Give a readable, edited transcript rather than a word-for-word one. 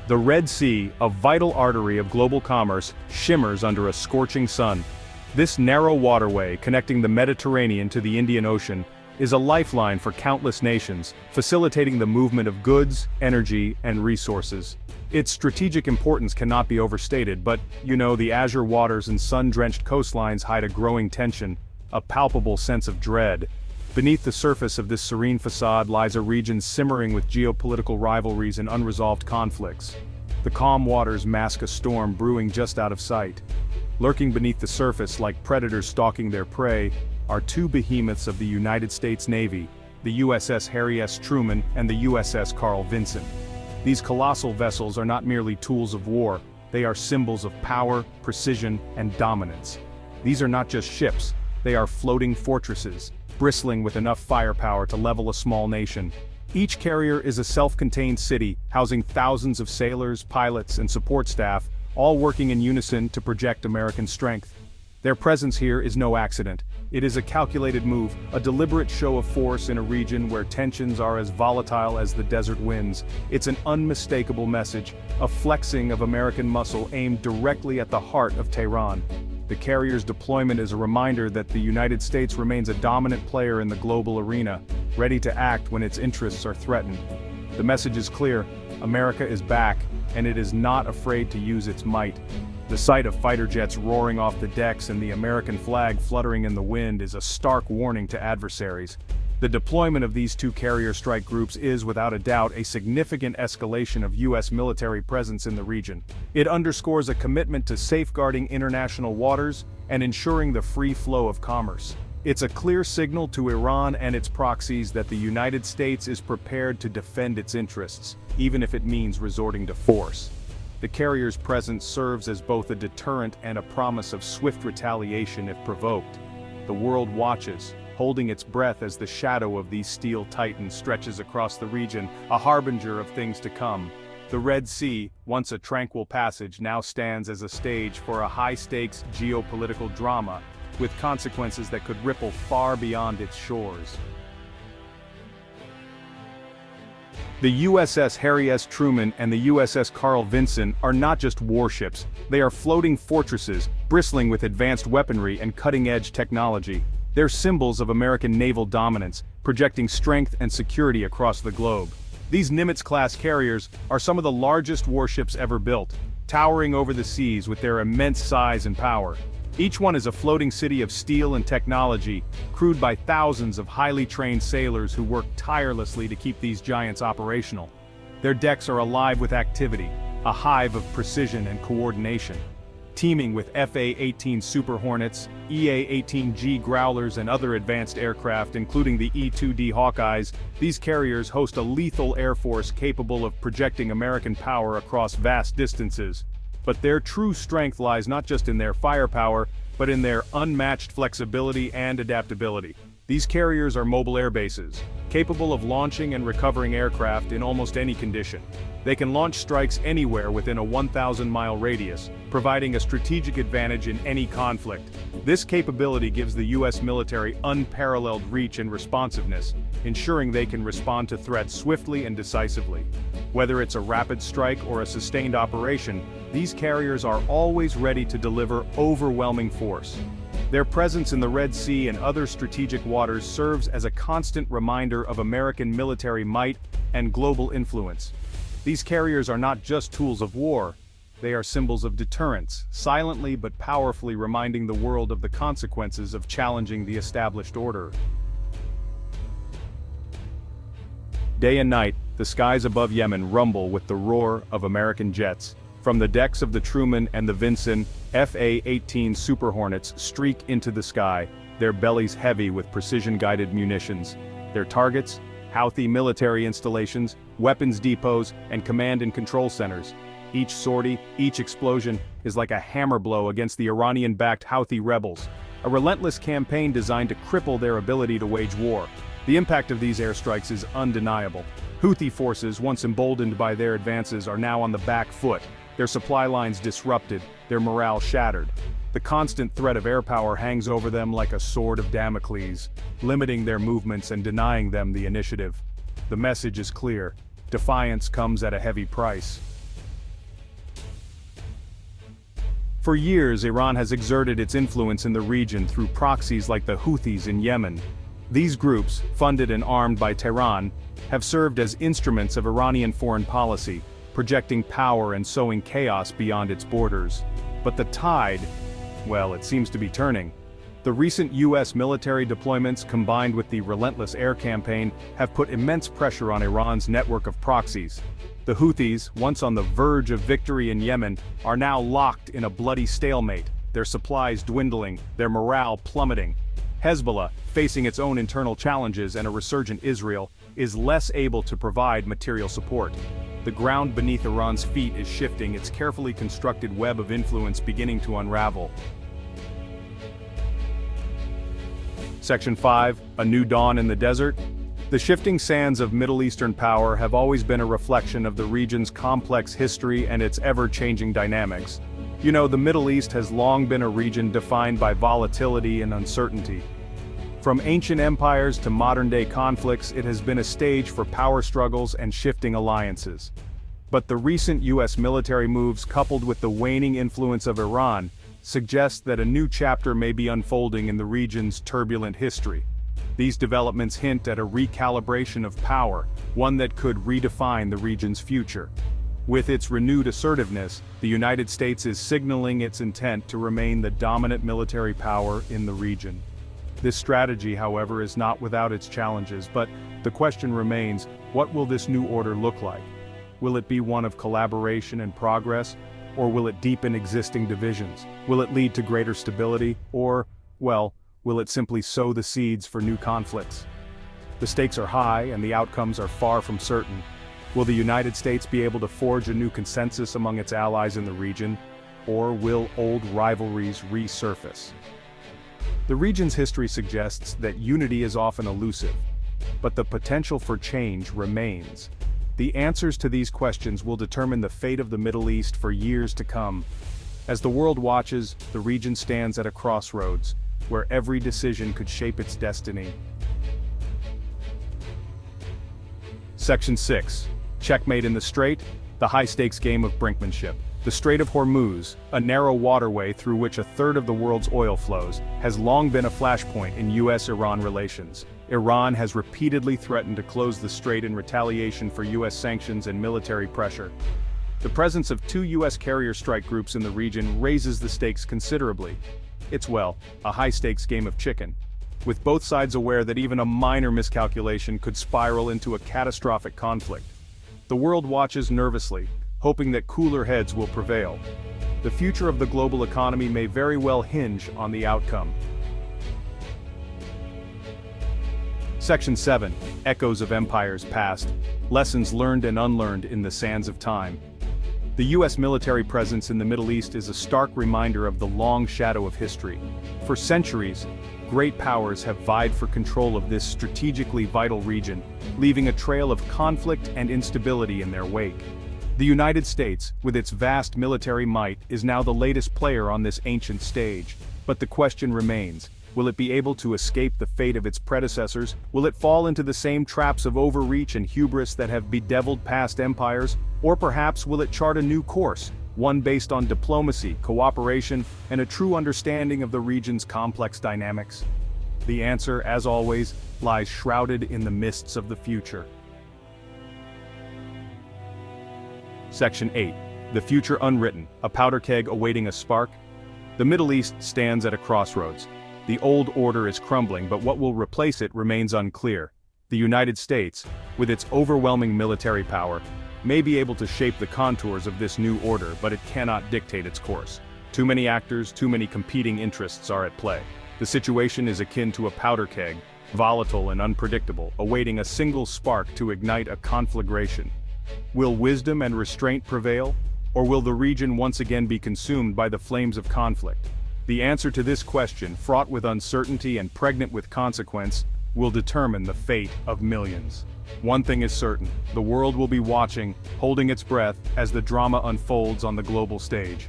The Red Sea, a vital artery of global commerce, shimmers under a scorching sun. This narrow waterway connecting the Mediterranean to the Indian Ocean is a lifeline for countless nations, facilitating the movement of goods, energy, and resources. Its strategic importance cannot be overstated, but, the azure waters and sun-drenched coastlines hide a growing tension, a palpable sense of dread. Beneath the surface of this serene facade lies a region simmering with geopolitical rivalries and unresolved conflicts. The calm waters mask a storm brewing just out of sight. Lurking beneath the surface like predators stalking their prey are two behemoths of the United States Navy, the USS Harry S. Truman and the USS Carl Vinson. These colossal vessels are not merely tools of war, they are symbols of power, precision, and dominance. These are not just ships, they are floating fortresses, bristling with enough firepower to level a small nation. Each carrier is a self-contained city, housing thousands of sailors, pilots, and support staff, all working in unison to project American strength. Their presence here is no accident. It is a calculated move, a deliberate show of force in a region where tensions are as volatile as the desert winds. It's an unmistakable message, a flexing of American muscle aimed directly at the heart of Tehran. The carrier's deployment is a reminder that the United States remains a dominant player in the global arena, ready to act when its interests are threatened. The message is clear: America is back, and it is not afraid to use its might. The sight of fighter jets roaring off the decks and the American flag fluttering in the wind is a stark warning to adversaries. The deployment of these two carrier strike groups is, without a doubt, a significant escalation of U.S. military presence in the region. It underscores a commitment to safeguarding international waters and ensuring the free flow of commerce. It's a clear signal to Iran and its proxies that the United States is prepared to defend its interests, even if it means resorting to force. The carrier's presence serves as both a deterrent and a promise of swift retaliation if provoked. The world watches, holding its breath as the shadow of these steel titans stretches across the region, a harbinger of things to come. The Red Sea, once a tranquil passage, now stands as a stage for a high-stakes geopolitical drama, with consequences that could ripple far beyond its shores. The USS Harry S. Truman and the USS Carl Vinson are not just warships, they are floating fortresses, bristling with advanced weaponry and cutting-edge technology. They're symbols of American naval dominance, projecting strength and security across the globe. These Nimitz-class carriers are some of the largest warships ever built, towering over the seas with their immense size and power. Each one is a floating city of steel and technology, crewed by thousands of highly trained sailors who work tirelessly to keep these giants operational. Their decks are alive with activity, a hive of precision and coordination. Teeming with FA-18 Super Hornets, EA-18G Growlers and other advanced aircraft including the E-2D Hawkeyes, these carriers host a lethal air force capable of projecting American power across vast distances. But their true strength lies not just in their firepower, but in their unmatched flexibility and adaptability. These carriers are mobile air bases, capable of launching and recovering aircraft in almost any condition. They can launch strikes anywhere within a 1,000-mile radius, providing a strategic advantage in any conflict. This capability gives the U.S. military unparalleled reach and responsiveness, ensuring they can respond to threats swiftly and decisively. Whether it's a rapid strike or a sustained operation, these carriers are always ready to deliver overwhelming force. Their presence in the Red Sea and other strategic waters serves as a constant reminder of American military might and global influence. These carriers are not just tools of war, they are symbols of deterrence, silently but powerfully reminding the world of the consequences of challenging the established order. Day and night, the skies above Yemen rumble with the roar of American jets. From the decks of the Truman and the Vinson, FA-18 Super Hornets streak into the sky, their bellies heavy with precision-guided munitions. Their targets? Houthi military installations, weapons depots, and command and control centers. Each sortie, each explosion, is like a hammer blow against the Iranian-backed Houthi rebels, a relentless campaign designed to cripple their ability to wage war. The impact of these airstrikes is undeniable. Houthi forces, once emboldened by their advances, are now on the back foot, their supply lines disrupted, their morale shattered. The constant threat of air power hangs over them like a sword of Damocles, limiting their movements and denying them the initiative. The message is clear: defiance comes at a heavy price. For years, Iran has exerted its influence in the region through proxies like the Houthis in Yemen. These groups, funded and armed by Tehran, have served as instruments of Iranian foreign policy, projecting power and sowing chaos beyond its borders. But the tide, well, it seems to be turning. The recent US military deployments combined with the relentless air campaign have put immense pressure on Iran's network of proxies. The Houthis, once on the verge of victory in Yemen, are now locked in a bloody stalemate, their supplies dwindling, their morale plummeting. Hezbollah, facing its own internal challenges and a resurgent Israel, is less able to provide material support. The ground beneath Iran's feet is shifting, its carefully constructed web of influence beginning to unravel. Section 5, A New Dawn in the Desert. The shifting sands of Middle Eastern power have always been a reflection of the region's complex history and its ever-changing dynamics. You know, the Middle East has long been a region defined by volatility and uncertainty. From ancient empires to modern-day conflicts, it has been a stage for power struggles and shifting alliances. But the recent US military moves, coupled with the waning influence of Iran, suggest that a new chapter may be unfolding in the region's turbulent history. These developments hint at a recalibration of power, one that could redefine the region's future. With its renewed assertiveness, the United States is signaling its intent to remain the dominant military power in the region. This strategy, however, is not without its challenges, but the question remains, what will this new order look like? Will it be one of collaboration and progress, or will it deepen existing divisions? Will it lead to greater stability, or, well, will it simply sow the seeds for new conflicts? The stakes are high and the outcomes are far from certain. Will the United States be able to forge a new consensus among its allies in the region, or will old rivalries resurface? The region's history suggests that unity is often elusive, but the potential for change remains. The answers to these questions will determine the fate of the Middle East for years to come. As the world watches, the region stands at a crossroads, where every decision could shape its destiny. Section 6. Checkmate in the Strait, the high-stakes game of brinkmanship. The Strait of Hormuz, a narrow waterway through which a third of the world's oil flows, has long been a flashpoint in US-Iran relations. Iran has repeatedly threatened to close the strait in retaliation for US sanctions and military pressure. The presence of 2 US carrier strike groups in the region raises the stakes considerably. It's, well, a high-stakes game of chicken, with both sides aware that even a minor miscalculation could spiral into a catastrophic conflict. The world watches nervously, hoping that cooler heads will prevail. The future of the global economy may very well hinge on the outcome. Section 7. Echoes of Empires Past. Lessons learned and unlearned in the sands of time. The US military presence in the Middle East is a stark reminder of the long shadow of history. For centuries, great powers have vied for control of this strategically vital region, leaving a trail of conflict and instability in their wake. The United States, with its vast military might, is now the latest player on this ancient stage. But the question remains, will it be able to escape the fate of its predecessors? Will it fall into the same traps of overreach and hubris that have bedeviled past empires? Or perhaps will it chart a new course, one based on diplomacy, cooperation, and a true understanding of the region's complex dynamics? The answer, as always, lies shrouded in the mists of the future. Section 8. The Future Unwritten, a powder keg awaiting a spark. The Middle East stands at a crossroads. The old order is crumbling, but what will replace it remains unclear. The United States, with its overwhelming military power, may be able to shape the contours of this new order, but it cannot dictate its course. Too many actors, too many competing interests are at play. The situation is akin to a powder keg, volatile and unpredictable, awaiting a single spark to ignite a conflagration. Will wisdom and restraint prevail, or will the region once again be consumed by the flames of conflict? The answer to this question, fraught with uncertainty and pregnant with consequence, will determine the fate of millions. One thing is certain, the world will be watching, holding its breath, as the drama unfolds on the global stage.